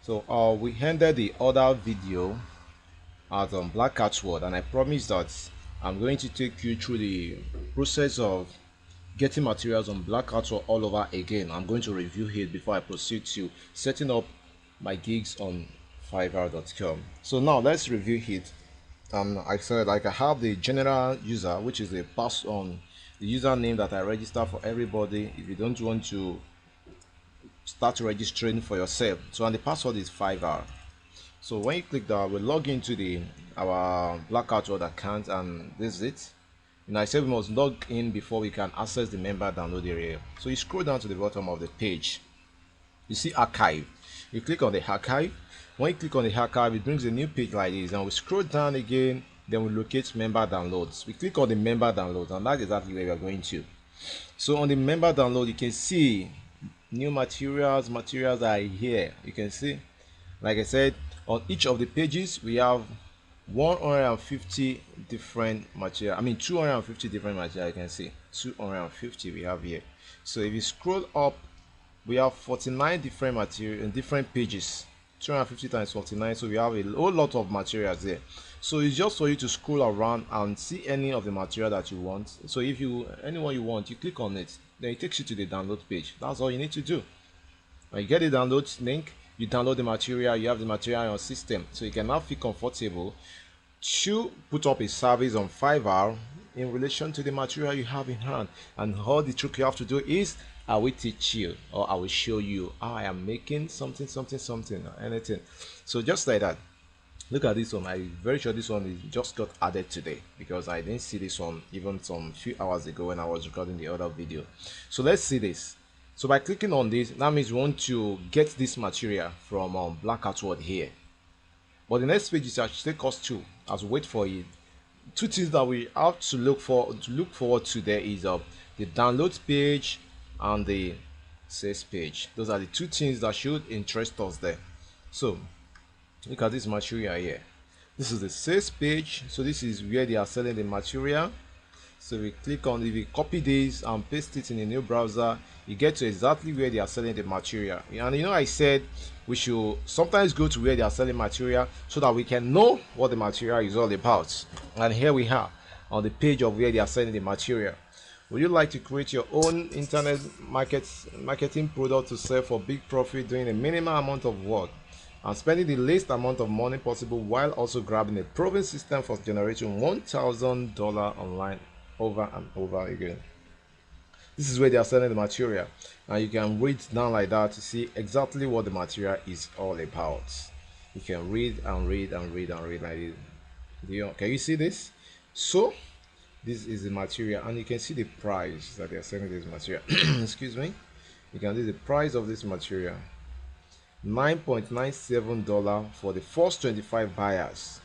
So we ended the other video at Black Catchword, and I promised that I'm going to take you through the process of getting materials on Black Catchword all over again. I'm going to review it before I proceed to setting up my gigs on FIVERR.com. So now let's review it. I said I have the general user, which is the pass on the username that I register for everybody if you don't want to start registering for yourself. So, and the password is FIVERR. So when you click that, we'll log into our Black Catchword account, and this is it. And I said we must log in before we can access the member download area. So you scroll down to the bottom of the page, you see archive. You click on the archive. When you click on the archive, it brings a new page like this, and we scroll down again, then we locate member downloads. We click on the member downloads, and that's exactly where we are going to. So on the member download, you can see new materials are here. You can see, like I said, on each of the pages we have 150 different material. 250 different material. You can see 250 we have here. So if you scroll up, we have 49 different material and different pages. 250 times 49, so we have a whole lot of materials there. So it's just for you to scroll around and see any of the material that you want. So if anyone you want, you click on it, then it takes you to the download page. That's all you need to do. When you get the download link, you download the material, you have the material on your system, so you can now feel comfortable to put up a service on FIVERR in relation to the material you have in hand. And all the trick you have to do is I will teach you, or I will show you how I am making something or anything. So just like that. Look at this one. I'm very sure this one is just got added today, because I didn't see this one even some few hours ago when I was recording the other video. So let's see this. So by clicking on this, that means we want to get this material from Black Catchword here. But the next page is actually take us to, as we wait for it, two things that we have to look forward to there is the download page and the sales page. Those are the two things that should interest us there. So look at this material here. This is the sales page. So this is where they are selling the material. So we click on, if we copy this and paste it in a new browser, you get to exactly where they are selling the material. And I said we should sometimes go to where they are selling material so that we can know what the material is all about. And here we are on the page of where they are selling the material. Would you like to create your own internet marketing product to sell for big profit, doing a minimal amount of work and spending the least amount of money possible, while also grabbing a proven system for generating $1,000 online over and over again? This is where they are selling the material, and you can read down like that to see exactly what the material is all about. You can read and read and read and read like this. Can you see this? So this is the material, and you can see the price that they are selling this material. Excuse me. You can see the price of this material, $9.97 for the first 25 buyers.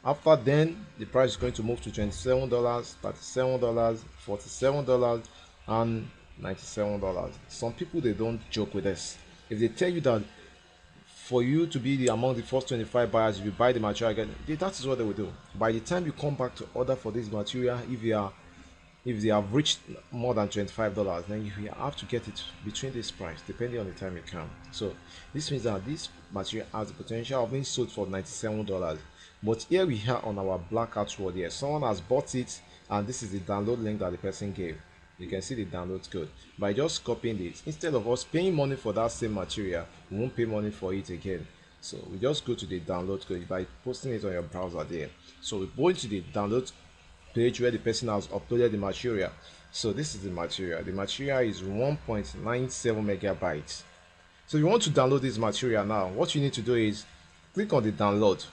After then, the price is going to move to $27, $37, $47, and $97. Some people, they don't joke with this. If they tell you that for you to be among the first 25 buyers, if you buy the material again, that is what they will do. By the time you come back to order for this material, if they have reached more than $25, then you have to get it between this price, depending on the time you come. So this means that this material has the potential of being sold for $97. But here we are on our Black Catchword here. Someone has bought it, and this is the download link that the person gave. You can see the download code. By just copying this, instead of us paying money for that same material, we won't pay money for it again. So we just go to the download code by posting it on your browser there. So we go into the download page where the person has uploaded the material. So this is the material. The material is 1.97 megabytes. So if you want to download this material now, what you need to do is click on the download.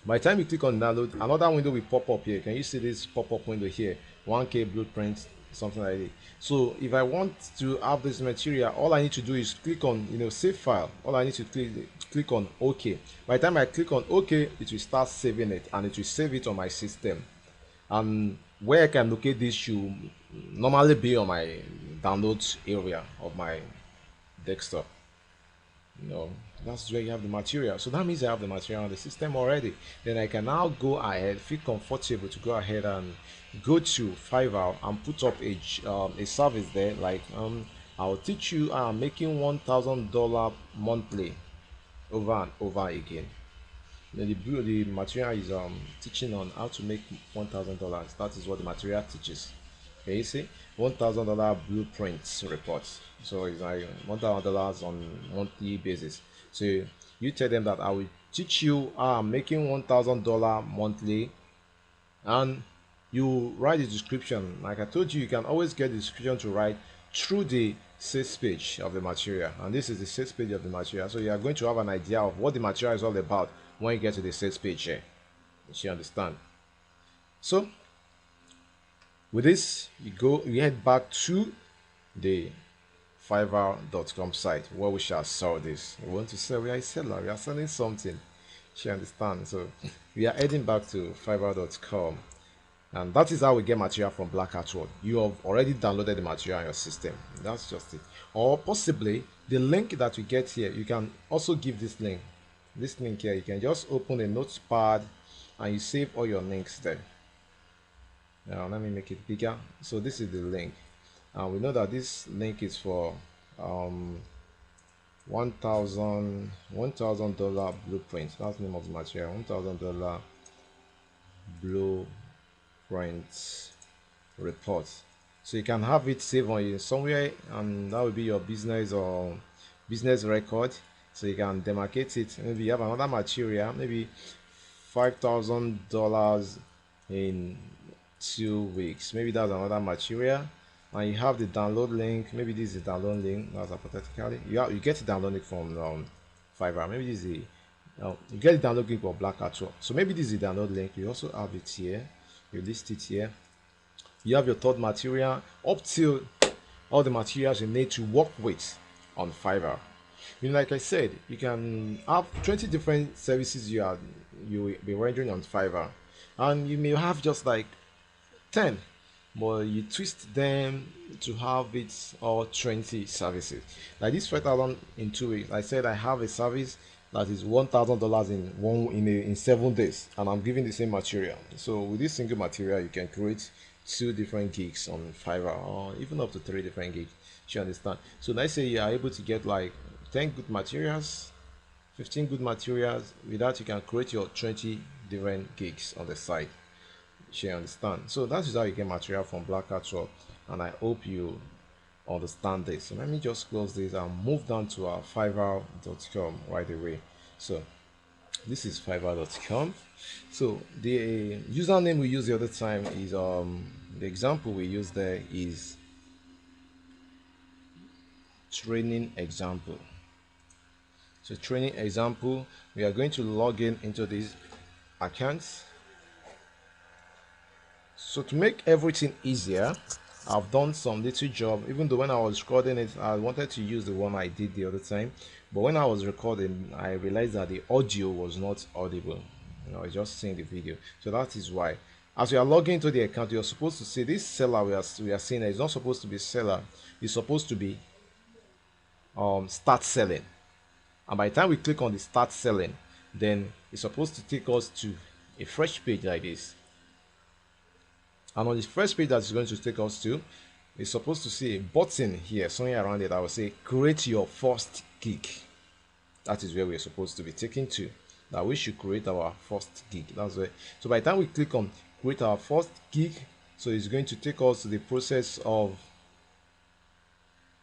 By the time you click on download, another window will pop up here. Can you see this pop-up window here? 1K blueprint, something like that. So if I want to have this material, all I need to do is click on save file. All I need to click on OK. By the time I click on OK, it will start saving it, and it will save it on my system. And where I can locate this should normally be on my downloads area of my desktop. That's where you have the material. So that means I have the material on the system already. Then I can now go ahead, feel comfortable to go ahead and go to FIVERR and put up a service there, like I'll teach you making $1,000 monthly over and over again. Then the material is teaching on how to make $1,000. That is what the material teaches. Okay, you see, $1,000 blueprints report. So it's like $1,000 on monthly basis. So you tell them that I will teach you how I'm making $1,000 monthly, and you write the description. Like I told you, you can always get the description to write through the sales page of the material, and this is the sales page of the material. So you are going to have an idea of what the material is all about when you get to the sales page here. You understand? So with this, you head back to the FIVERR.com site where we shall sell this. We want to sell, we are a seller, we are selling something. You understand? So we are heading back to FIVERR.com, and that is how we get material from Black Artwork. You have already downloaded the material on your system. That's just it. Or possibly the link that you get here, you can also give this link. This link here, you can just open a notepad and you save all your links there. Now let me make it bigger. So this is the link, and we know that this link is for $1,000 blueprint. That's the name of the material. $1,000 blueprint report. So you can have it saved on you somewhere, and that will be your business or business record. So you can demarcate it. Maybe you have another material, maybe $5,000 in 2 weeks. Maybe that's another material, and you have the download link. Maybe this is the download link. That's hypothetically. You get the download link from FIVERR. Maybe this is the you get the download link for Black Artwork. So maybe this is the download link. You also have it here. You list it here. You have your third material up till all the materials you need to work with on FIVERR. Like I said, you can have 20 different services you will be rendering on FIVERR, and you may have just like 10, but you twist them to have it all 20 services. Like this 5,000 in 2 weeks. I said I have a service that is $1,000 in 7 days, and I'm giving the same material. So with this single material, you can create 2 different gigs on FIVERR, or even up to 3 different gigs. You understand? So let's say you are able to get like 10 good materials, 15 good materials. With that, you can create your 20 different gigs on the site. You understand? So that is how you get material from Black Artwork, and I hope you understand this. So let me just close this and move down to our FIVERR.com right away. So this is FIVERR.com. So the username we use the other time is the example we use there is training example. So training example, we are going to log in into these accounts. So to make everything easier, I've done some little job. Even though when I was recording it, I wanted to use the one I did the other time, but when I was recording, I realized that the audio was not audible. I was just seeing the video. So that is why, as you are logging into the account, you're supposed to see this seller we are seeing. It's not supposed to be seller. It's supposed to be start selling. And by the time we click on the start selling, then it's supposed to take us to a fresh page like this. And on the first page that's going to take us to, it's supposed to see a button here, somewhere around it. I will say create your first gig. That is where we're supposed to be taken to. That we should create our first gig. That's where. So by the time we click on create our first gig, so it's going to take us to the process of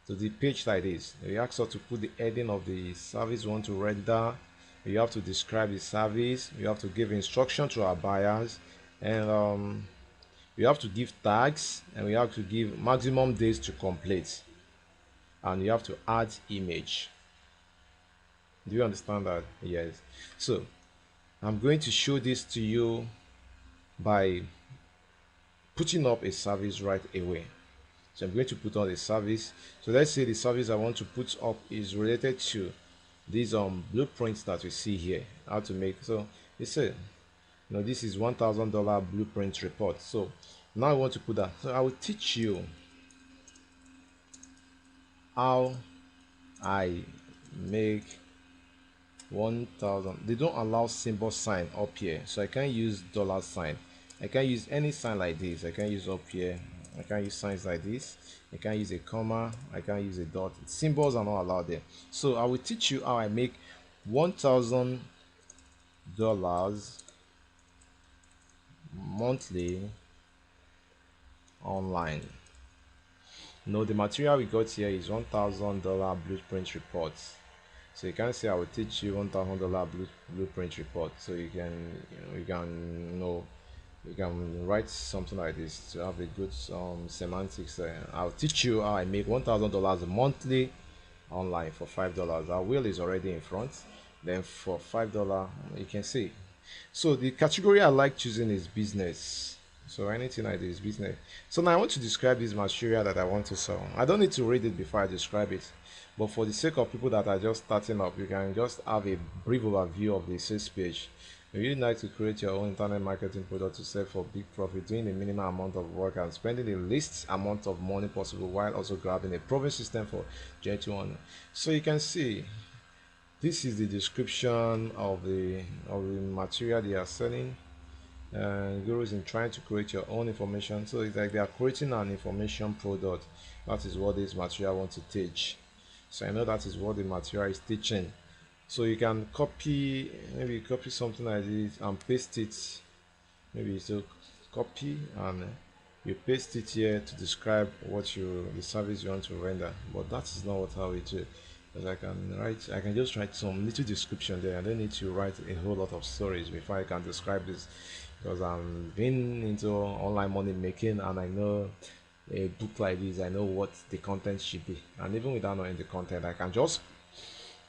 the page like this. We ask us to put the heading of the service we want to render. You have to describe the service. You have to give instruction to our buyers, and we have to give tags, and we have to give maximum days to complete, and you have to add image. Do you understand that? Yes. So I'm going to show this to you by putting up a service right away. So I'm going to put on a service. So let's say the service I want to put up is related to these blueprints that we see here, how to make. So you say, this is $1,000 blueprint report. So now I want to put that. So I will teach you how I make 1,000. They don't allow symbol sign up here, so I can't use dollar sign. I can't use any sign like this. I can't use up here. I can't use signs like this. I can't use a comma. I can't use a dot. Symbols are not allowed there. So I will teach you how I make $1,000 monthly online. No, the material we got here is $1,000 blueprint report. So you can say I will teach you $1,000 blueprint report. So you can, you can write something like this to have a good semantics. I'll teach you how I make $1,000 monthly online for $5. Our wheel is already in front. Then for $5, you can see. So the category I like choosing is business. So anything I do is business. So now I want to describe this material that I want to sell. I don't need to read it before I describe it, but for the sake of people that are just starting up, you can just have a brief overview of the sales page. If you'd like to create your own internet marketing product to sell for big profit, doing the minimum amount of work and spending the least amount of money possible while also grabbing a proven system for J21. So you can see this is the description of the material they are selling. Gurus in trying to create your own information. So it's like they are creating an information product. That is what this material wants to teach. So I know that is what the material is teaching. So you can copy, maybe copy something like this and paste it. Maybe so copy and you paste it here to describe what the service you want to render. But that is not how we do. Because I can just write some little description there. I don't need to write a whole lot of stories before I can describe this, because I'm been into online money making and I know a book like this, I know what the content should be. And even without knowing the content, I can just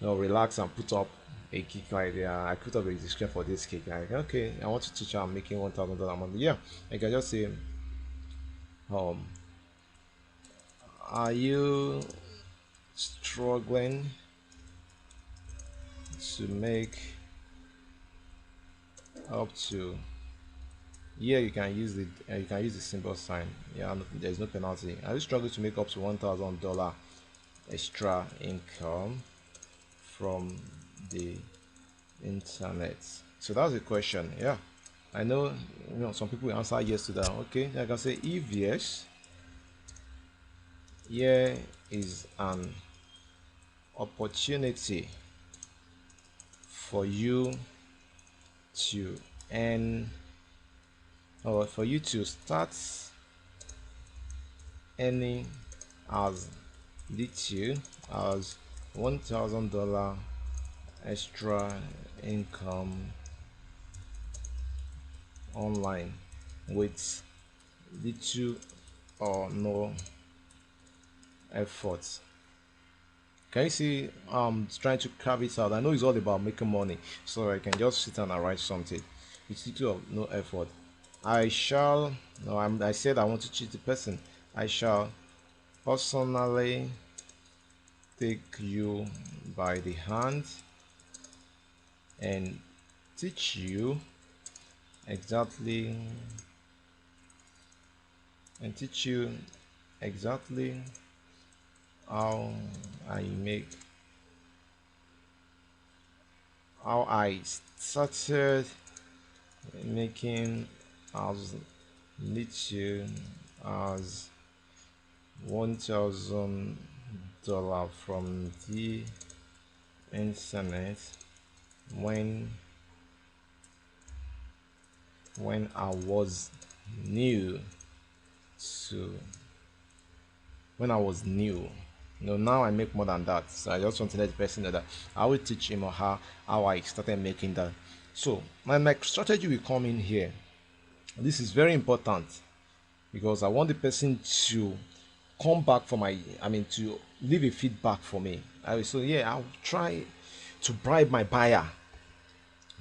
relax and put up a cake like I put up a description for this cake. Like, okay, I want to teach you I'm making $1,000 a month. Yeah, I can just say, are you struggling to make up to, yeah, you can use the symbol sign. Yeah, there's no penalty. Are you struggling to make up to $1,000 extra income from the internet? So that's the question. Yeah, I know, some people answer yes to that. Okay, I can say if yes, here is an opportunity for you to earn, or for you to start earning as little as $1,000 extra income online with little or no effort. Can you see trying to carve it out? I know it's all about making money, so I can just sit down and write something with little or no effort. I shall, no, I said I want to cheat the person. I shall personally take you by the hand and teach you exactly how I started making as little as $1,000 from the internet when I was new. No, now I make more than that. So I just want to let the person know that I will teach him or her how I started making that. So my strategy will come in here. This is very important because I want the person to come back for to leave a feedback for me. So yeah, I'll try to bribe my buyer.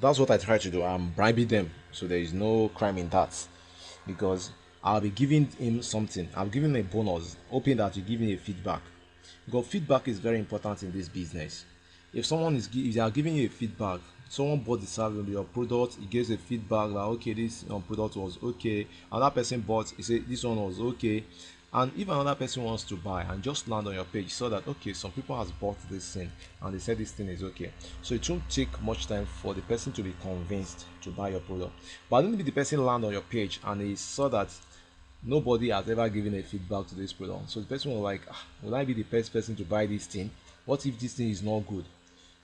That's what I try to do. I'm bribing them, so there is no crime in that, because I'll be giving him something. I'll give him a bonus, hoping that you give me a feedback, because feedback is very important in this business. If they are giving you a feedback, someone bought the service, your product, he gives a feedback like, okay, this product was okay. Another person bought, he said this one was okay. And if another person wants to buy and just land on your page, so that okay, some people has bought this thing and they said this thing is okay, so it won't take much time for the person to be convinced to buy your product. But maybe the person land on your page and he saw that nobody has ever given a feedback to this product, so the person was like, will I be the first person to buy this thing? What if this thing is not good?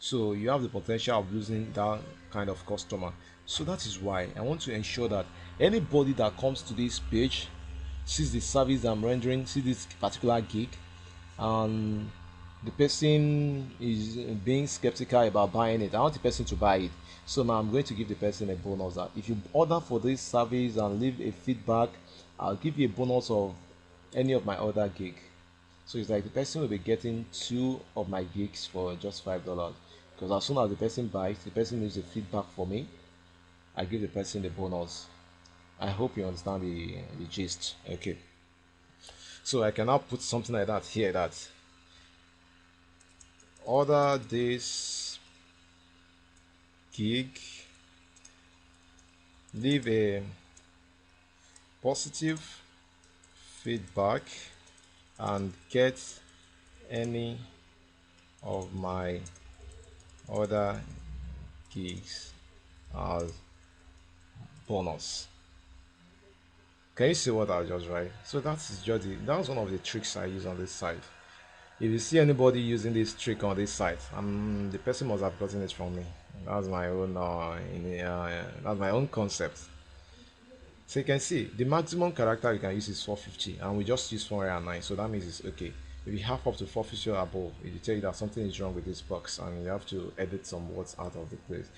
So you have the potential of losing that kind of customer. So that is why I want to ensure that anybody that comes to this page, sees the service I'm rendering, sees this particular gig, and the person is being skeptical about buying it, I want the person to buy it. So now I'm going to give the person a bonus that if you order for this service and leave a feedback, I'll give you a bonus of any of my other gig. So it's like the person will be getting 2 of my gigs for just $5, because as soon as the person buys, the person leaves a feedback for me, I give the person the bonus. I hope you understand the gist. Okay, so I can now put something like that here, that order this gig, leave a positive feedback, and get any of my other gigs as bonus. Can you see what I just write? So that's one of the tricks I use on this site. If you see anybody using this trick on this site, the person must have gotten it from me. That's my own that's my own concept. So you can see the maximum character you can use is 450, and we just use 409, so that means it's okay. If you have up to 450 or above, it will tell you that something is wrong with this box and you have to edit some words out of the place.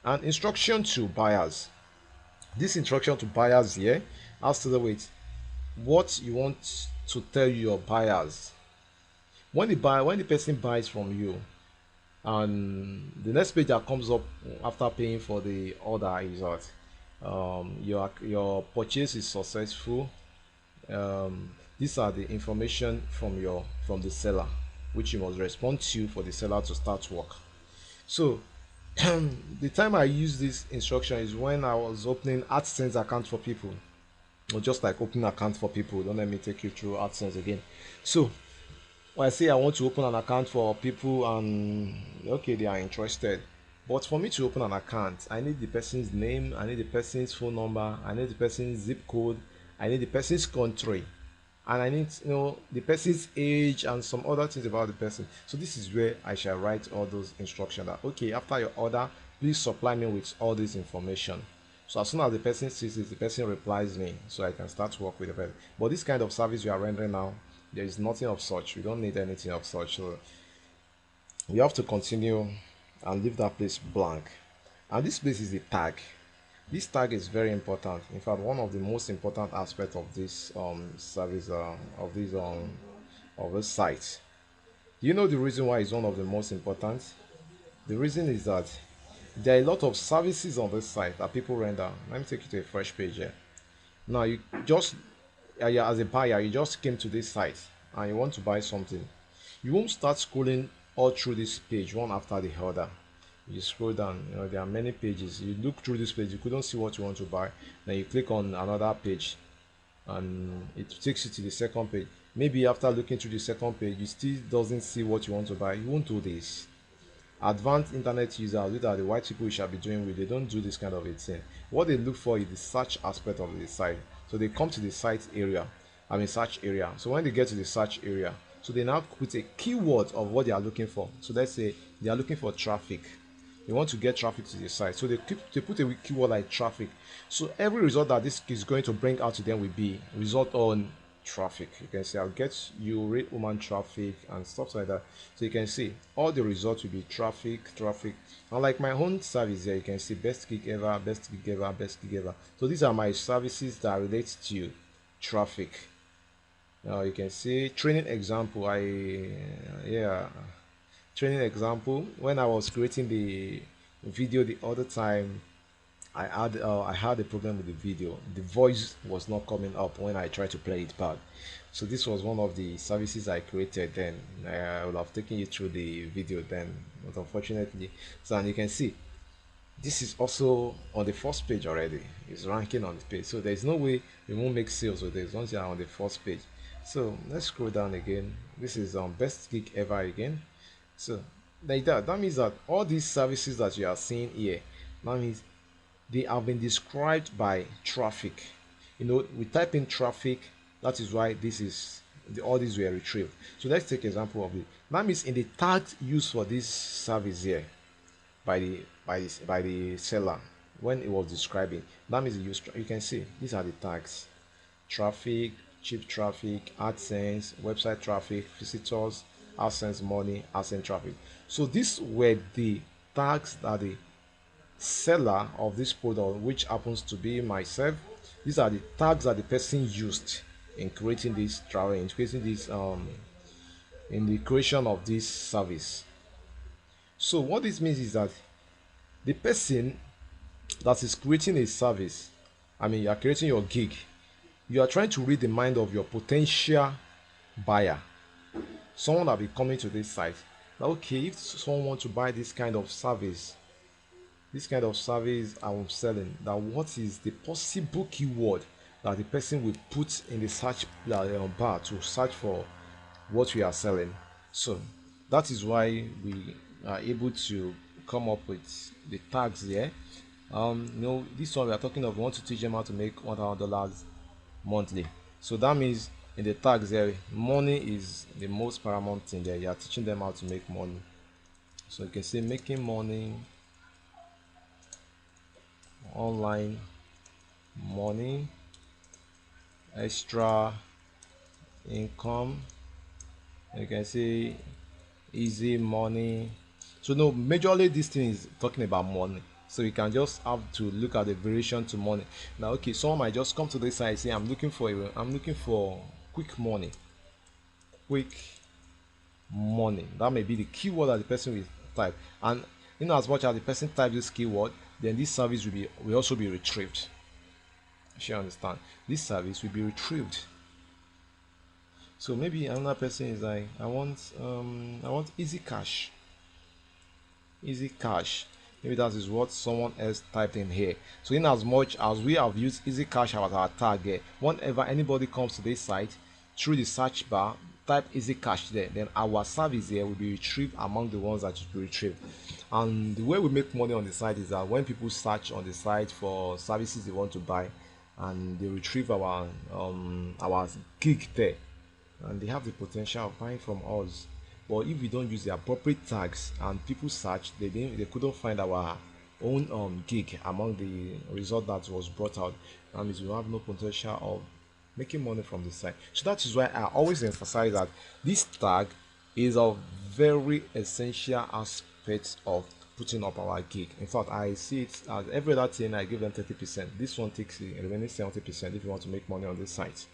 And instruction to buyers. This instruction to buyers here has to do with what you want to tell your buyers. When the person buys from you, and the next page that comes up after paying for the order is that your purchase is successful. These are the information from the seller, which you must respond to for the seller to start work. So the time I use this instruction is when I was opening AdSense account for people, or just like opening account for people. Don't let me take you through AdSense again. So when I say I want to open an account for people, and okay, they are interested, but for me to open an account, I need the person's name, I need the person's phone number, I need the person's zip code, I need the person's country, and I need the person's age and some other things about the person. So this is where I shall write all those instructions that okay, after your order, please supply me with all this information. So as soon as the person sees it, the person replies me, so I can start to work with the person. But this kind of service we are rendering now, there is nothing of such. We don't need anything of such. So we have to continue and leave that place blank. And this place is the tag. This tag is very important. In fact, one of the most important aspects of this service of this site. Do you know the reason why it's one of the most important? The reason is that there are a lot of services on this site that people render. Let me take you to a fresh page here. Now you just as a buyer, you just came to this site and you want to buy something. You won't start scrolling all through this page one after the other. You scroll down, there are many pages. You look through this page, you couldn't see what you want to buy, then you click on another page and it takes you to the second page. Maybe after looking through the second page, you still doesn't see what you want to buy. You won't do this. Advanced internet users, these are the white people we shall be doing with, they don't do this kind of a thing. What they look for is the search aspect of the site. So they come to the site area, search area. So when they get to the search area, so they now put a keyword of what they are looking for. So let's say they are looking for traffic. They want to get traffic to the site, so they put a keyword like traffic. So every result that this is going to bring out to them will be result on traffic. You can see I'll get you rate woman traffic and stuff like that. So you can see all the results will be traffic. And like my own service here, you can see best gig ever, best gig ever, best gig ever. So these are my services that relate to traffic. Now you can see training example. Training example. When I was creating the video the other time, I had a problem with the video. The voice was not coming up when I tried to play it back. So this was one of the services I created then. I would have taken you through the video then, but unfortunately, so and you can see this is also on the first page already. It's ranking on the page, so there's no way we won't make sales with this once you are on the first page. So let's scroll down again. This is best gig ever again. So like that means that all these services that you are seeing here, that means they have been described by traffic. We type in traffic, that is why this is all these were retrieved. So let's take example of it. That means in the tags used for this service here by the seller when it was describing, that means you can see these are the tags: traffic, cheap traffic, AdSense, website traffic, visitors, AdSense money, AdSense traffic. So these were the tags that the seller of this product, which happens to be myself, these are the tags that the person used in creating this travel, in creating this in the creation of this service. So what this means is that the person that is creating a service, I mean, you are creating your gig, you are trying to read the mind of your potential buyer, someone that will be coming to this site. Now, okay, if someone wants to buy this kind of service, I'm selling, that what is the possible keyword that the person will put in the search bar to search for what we are selling. So that is why we are able to come up with the tags here. This one we are talking of, we want to teach them how to make $100 monthly. So that means in the tags there, money is the most paramount thing there. You are teaching them how to make money. So you can say making money, online money, extra income. You can say easy money. So no, majorly this thing is talking about money. So you can just have to look at the variation to money. Now, okay, someone might just come to this side and say, I'm looking for quick money. Quick money. That may be the keyword that the person will type. And as much as the person types this keyword, then this service will also be retrieved. You understand? This service will be retrieved. So maybe another person is like, I want easy cash. Easy cash. Maybe that is what someone else typed in here. So in as much as we have used easy cash as our target, whenever anybody comes to this site through the search bar, type easy cash there, then our service here will be retrieved among the ones that should be retrieved. And the way we make money on the site is that when people search on the site for services they want to buy, and they retrieve our gig there, and they have the potential of buying from us. But if we don't use the appropriate tags and people search, they couldn't find our own gig among the result that was brought out. That means we have no potential of making money from the site. So that is why I always emphasize that this tag is a very essential aspect of putting up our gig. In fact, I see it as every other thing I give them 30%. This one takes the remaining 70% if you want to make money on this site.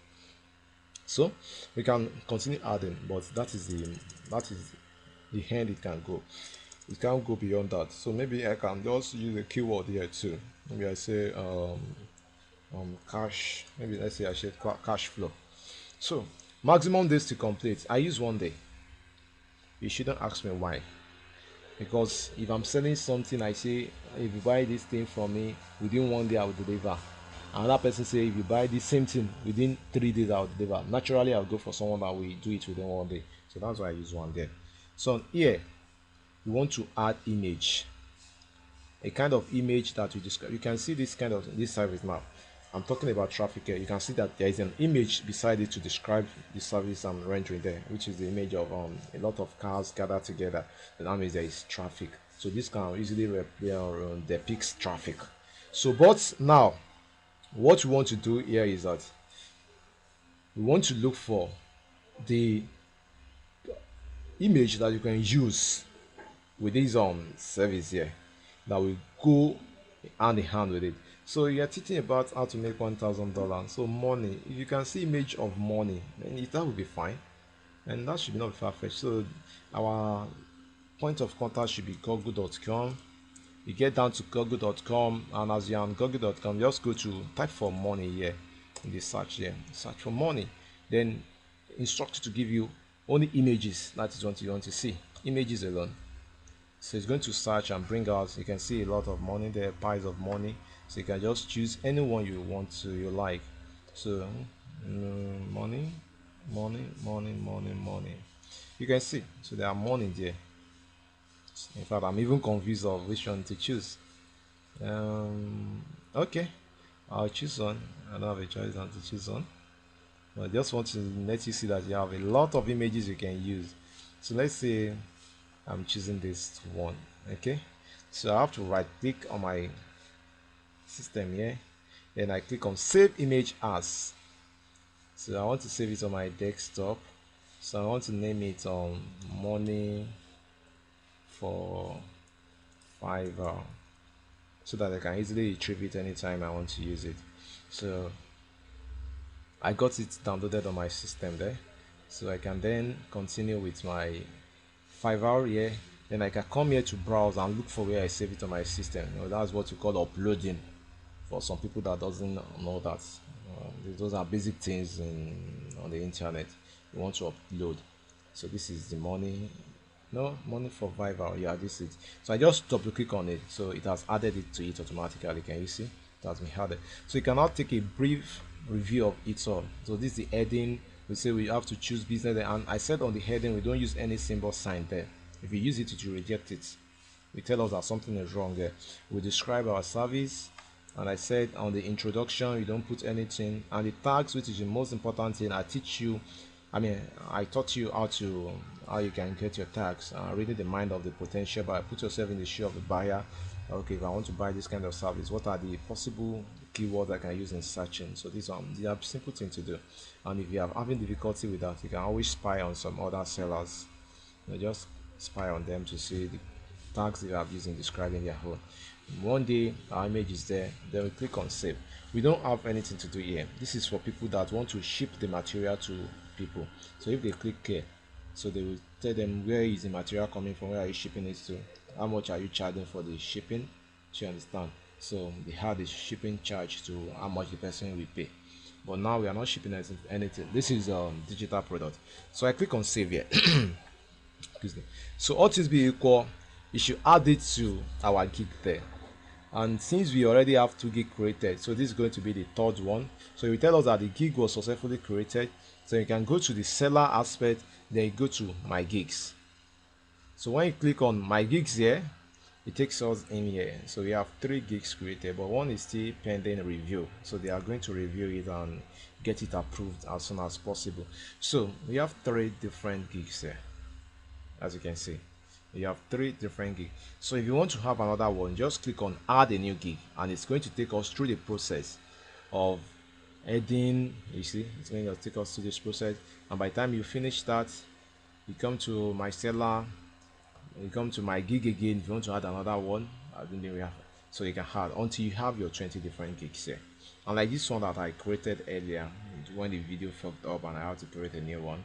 So we can continue adding, but that is the end it can go. It can't go beyond that. So maybe I can just use a keyword here too. Maybe I say cash. Maybe let's say I say cash flow. So maximum days to complete. I use 1 day. You shouldn't ask me why. Because if I'm selling something, I say if you buy this thing from me within 1 day I will deliver. Another person say if you buy the same thing within 3 days I'll deliver. Naturally I'll go for someone that will do it within 1 day. So that's why I use 1 day. So here we want to add image, a kind of image that we describe. You can see this service now. I'm talking about traffic here. You can see that there is an image beside it to describe the service I'm rendering there, which is the image of a lot of cars gathered together. That means there is traffic. So this can easily depict traffic. So but now what we want to do here is that we want to look for the image that you can use with this service here that will go hand in hand with it. So you're teaching about how to make $1,000. So money, if you can see image of money, then that will be fine, and that should not be far-fetched. So our point of contact should be google.com. You get down to google.com, and as you're on google.com, just go to type for money here in the search here, search for money, then instruct you to give you only images. That is what you want to see, images alone. So it's going to search and bring out, you can see a lot of money there, piles of money. So you can just choose any one you want to, you like. So money. You can see, so there are money there. In fact, I'm even confused of which one to choose. Okay, I'll choose one. I don't have a choice than to choose one. I just want to let you see that you have a lot of images you can use. So let's say I'm choosing this one. Okay, so I have to right click on my system here, then I click on save image as. So I want to save it on my desktop, so I want to name it money for FIVERR, so that I can easily retrieve it anytime I want to use it. So I got it downloaded on my system there, so I can then continue with my FIVERR here. Then I can come here to browse and look for where I save it on my system. That's what you call uploading. For some people that doesn't know that, those are basic things on the internet. You want to upload. So this is the money. No, money for FIVERR. Yeah, this is. So I just double click on it, so it has added it to it automatically. Can you see? It has been added. So you can now take a brief review of it all. So this is the heading. We say we have to choose business, and I said on the heading we don't use any symbol sign there. If you use it, it will reject it. We tell us that something is wrong there. We describe our service, and I said on the introduction you don't put anything, and the tags, which is the most important thing. I taught you how you can get your tags, reading the mind of the potential buyer. Put yourself in the shoe of the buyer. Okay, if I want to buy this kind of service, what are the possible keywords I can use in searching? So these are simple things to do, and if you are having difficulty with that, you can always spy on some other sellers. Just spy on them to see the tags they have used in describing their home. One day our image is there, then we click on save. We don't have anything to do here. This is for people that want to ship the material to people. So if they click here, so they will tell them where is the material coming from, where are you shipping it to, how much are you charging for the shipping. Do you understand? So they have the shipping charge to how much the person will pay. But now we are not shipping anything. This is a digital product. So I click on save here. Excuse me. So all things be equal, you should add it to our gig there. And since we already have 2 gig created, so this is going to be the third one. So you tell us that the gig was successfully created, so you can go to the seller aspect, then you go to my gigs. So when you click on my gigs here, it takes us in here. So we have 3 gigs created, but one is still pending review, so they are going to review it and get it approved as soon as possible. So we have 3 different gigs here. As you can see, you have 3 different gigs. So if you want to have another one, just click on add a new gig, and it's going to take us through the process of adding. You see, it's going to take us through this process, and by the time you finish that, you come to my seller, you come to my gig again. If you want to add another one, so you can add until you have your 20 different gigs here. And like this one that I created earlier when the video fucked up and I had to create a new one,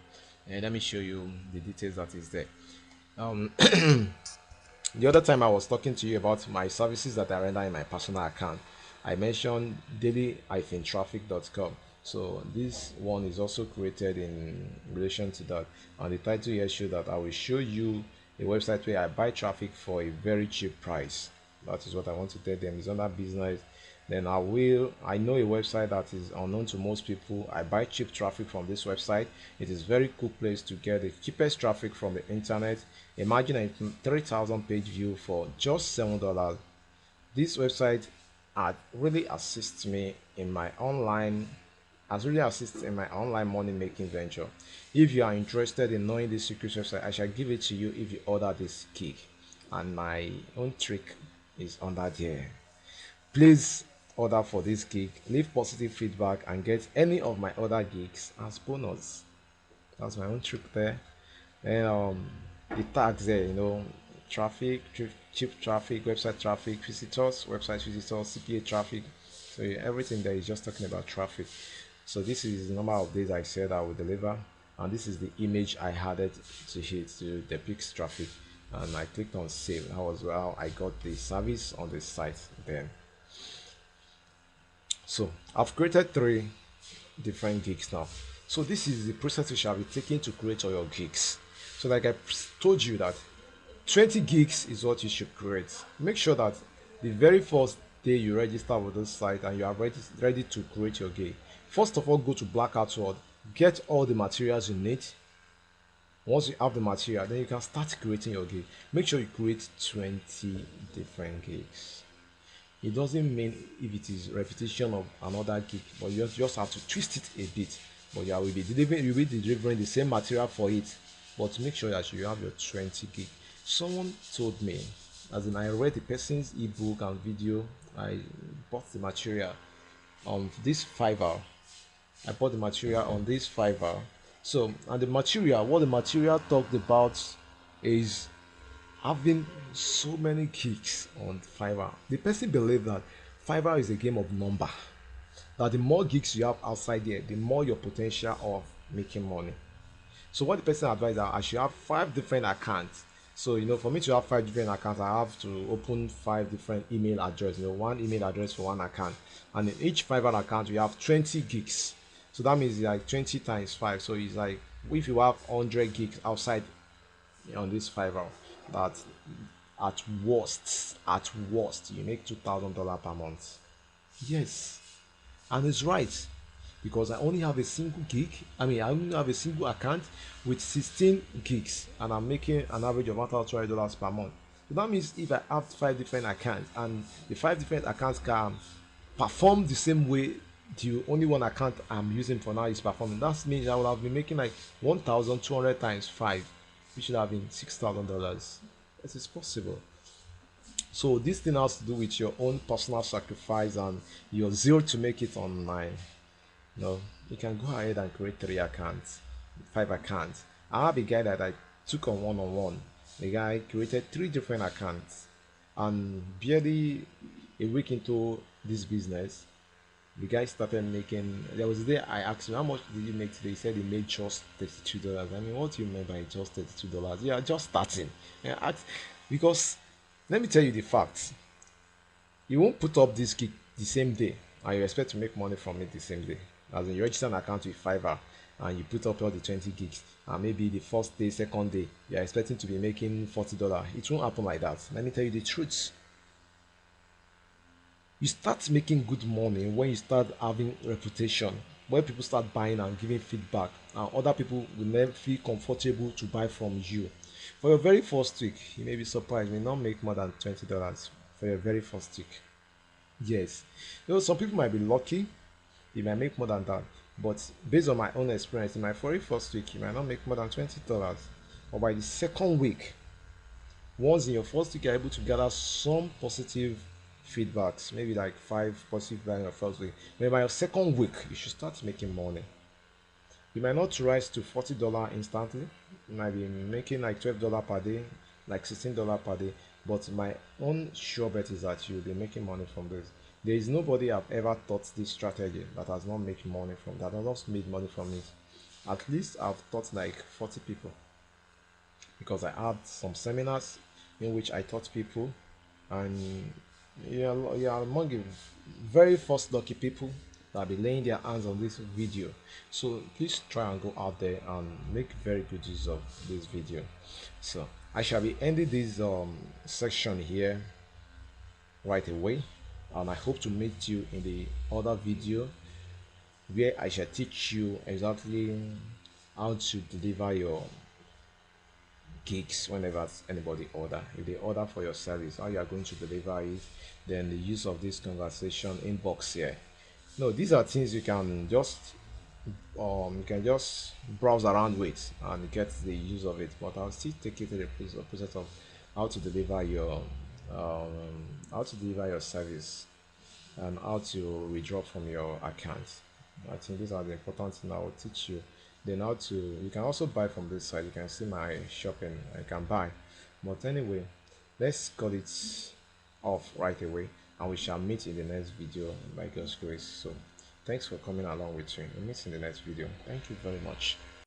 and let me show you the details that is there. The other time I was talking to you about my services that I render in my personal account, I mentioned daily-traffic.com. so this one is also created in relation to that, and the title here shows that I will show you a website where I buy traffic for a very cheap price. That is what I want to tell them. It's under business. Then I know a website that is unknown to most people. I buy cheap traffic from this website. It is very cool place to get the cheapest traffic from the internet. Imagine a 3,000 page view for just $7. This website really assists me in my online money making venture. If you are interested in knowing this secret website, I shall give it to you if you order this gig, and my own trick is under there. Please order for this gig, leave positive feedback, and get any of my other gigs as bonus. That's my own trick there. And the tags there, traffic, cheap traffic, website traffic, visitors, website visitors, CPA traffic. So everything there is just talking about traffic. So this is the number of days I said I will deliver, and this is the image I added to it to depict traffic, and I clicked on save. That was how I got the service on the site then. So I've created 3 different gigs now. So this is the process you shall be taking to create all your gigs. So like I told you that 20 gigs is what you should create. Make sure that the very first day you register with this site and you are ready to create your gig, first of all, go to Blackout World, get all the materials you need. Once you have the material, then you can start creating your gig. Make sure you create 20 different gigs. It doesn't mean if it is repetition of another gig, but you just have to twist it a bit but yeah, you'll be delivering the same material for it, but make sure that you have your 20 gig. Someone told me, as in I read the person's ebook and video, I bought the material on this Fiverr. I bought the material on this Fiverr. So, and the material, what the material talked about is having so many gigs on Fiverr. The person believed that Fiverr is a game of number. That the more gigs you have outside there, the more your potential of making money. So what the person advised that I should have 5 different accounts. So for me to have 5 different accounts, I have to open 5 different email addresses. One email address for one account, and in each Fiverr account we have 20 gigs. So that means it's like 20 times 5. So it's like if you have 100 gigs outside on this Fiverr, that at worst you make $2,000 per month. Yes, and it's right, because I only have a single gig. I only have a single account with 16 gigs, and I'm making an average of $1,200 per month. So that means if I have 5 different accounts, and the 5 different accounts can perform the same way the only one account I'm using for now is performing, that means I will have been making like 1,200 times 5, which should have been $6,000. It is possible. So this thing has to do with your own personal sacrifice and your zeal to make it online. You can go ahead and create 3 accounts, 5 accounts. I have a guy that I took on one-on-one. The guy created 3 different accounts, and barely a week into this business, the guy started making. There was a day I asked him, how much did you make today? He said he made just $32. I mean, what do you mean by just $32? Yeah, just starting. Because let me tell you the facts. You won't put up this gig the same day and you expect to make money from it the same day. As in, you register an account with Fiverr and you put up all the 20 gigs, and maybe the first day, second day, you're expecting to be making $40. It won't happen like that. Let me tell you the truth. You start making good money when you start having reputation, when people start buying and giving feedback, and other people will never feel comfortable to buy from you. For your very first week, you may be surprised, you may not make more than $20 for your very first week. Yes, some people might be lucky, you might make more than that, but based on my own experience, in my very first week, you might not make more than $20. But by the second week, once in your first week you're able to gather some positive feedbacks, maybe like 5 positive feedback in your first week, maybe by your second week you should start making money. You might not rise to $40 instantly, you might be making like $12 per day, like $16 per day, but my own sure bet is that you'll be making money from this. There is nobody I've ever taught this strategy that has not made money from that, has not made money from it. At least I've taught like 40 people, because I had some seminars in which I taught people, and you're among the very first lucky people that will be laying their hands on this video. So please try and go out there and make very good use of this video. So I shall be ending this section here right away, and I hope to meet you in the other video where I shall teach you exactly how to deliver your gigs whenever anybody order. If they order for your service, how you are going to deliver it, then the use of this conversation inbox here. No, these are things you can just browse around with and get the use of it, but I'll still take you to the process of how to deliver your service and how to withdraw from your account. I think these are the important things I will teach you. Then how to, you can also buy from this side. You can see my shopping, I can buy. But anyway, let's cut it off right away, and we shall meet in the next video by God's grace. So thanks for coming along with me. We'll meet in the next video. Thank you very much.